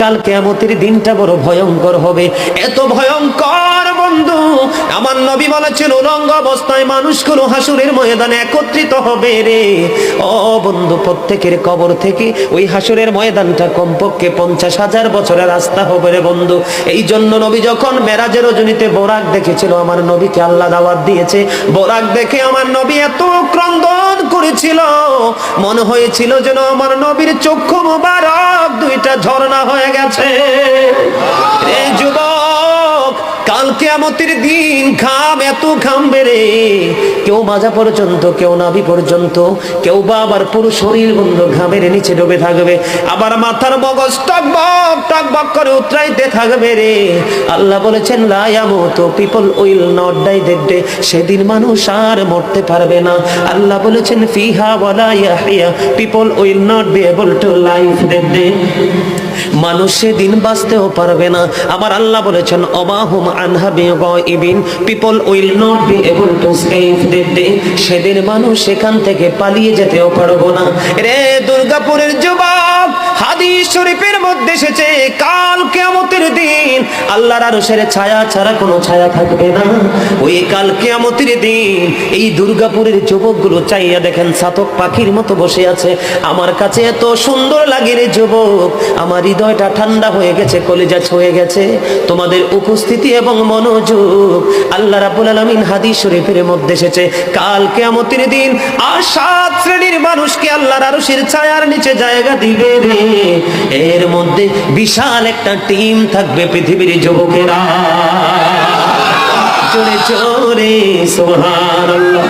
কাল কিয়ামতের দিনটা বড় ভয়ঙ্কর হবে, এত ভয়ঙ্কর বন্ধু। আমার নবী বলেছেন উলঙ্গ অবস্থায় মানুষগুলো হাসুরের ময়দানে একত্রিত হবে রে। ও বন্ধু, প্রত্যেকের কবর থেকে ওই হাসুরের ময়দানটা কমপক্ষে 50,000 বছরের রাস্তা হবে রে বন্ধু। এই জন্য নবী যখন মেরাজের রজনীতে বোরাক দেখেছিল, আমার নবীকে আল্লাহ দাওয়াত দিয়েছে, বোরাক দেখে আমার নবী এত ক্রন্দন করেছিল, মনে হয়েছিল যেন আমার নবীর চক্ষু মুবারক দুইটা ঝর্ণা হয়ে গেছে। রে যুবক, কাল কিয়ামতের দিন ঘাম এত ঘামবে রে, কেউ মাজা পর্যন্ত, কেউ নাভি পর্যন্ত, কেউ বা আবার পুরো শরীর বন্ধু ঘামের নিচে ডুবে থাকবে, আবার মাথার মগজ টকবক টকবক করে উতরাইতে থাকবে রে। আল্লাহ বলেছেন লা ইয়ামুতু, people will not die that day, সেদিন মানুষ আর মরতে পারবে না। আল্লাহ বলেছেন ফিহা ওয়ালা ইয়াহইয়া, people will not be able to live that day, মানুষ সেদিন বাঁচতেও পারবে না। আমার আল্লাহ বলেছেন অমাহুম আনহা বিগাইবিন, people will not be able to escape that day, সেদিন মানুষ সেখান থেকে পালিয়ে যেতেও পারবো না। রে দুর্গাপুরের যুবক, হাদিস শরীফের মধ্যে এসেছে কাল কিয়ামতের দিন আল্লাহর আরশের ছায়া ছাড়া কোনো ছায়া থাকবে না। ওই কাল কিয়ামতের দিন এই দুর্গাপুরের যুবকগুলো চাইয়া দেখেন চাতক পাখির মতো বসে আছে। আমার কাছে এত সুন্দর লাগে রে যুবক, আমার হৃদয়টা ঠান্ডা হয়ে গেছে, কলিজা ছুঁয়ে গেছে তোমাদের উপস্থিতি এবং মনোযোগ। আল্লাহ রাব্বুল আলামিন হাদিস শরীফের মধ্যে এসেছে কাল কিয়ামতের দিন আর 7 শ্রেণীর মানুষকে আল্লাহর আরশের ছায়ার নিচে জায়গা দিবে রে। এর মধ্যে বিশাল একটা টিম থাকবে পৃথিবীর যুবকেরা। জোরে জোরে সুবহানাল্লাহ।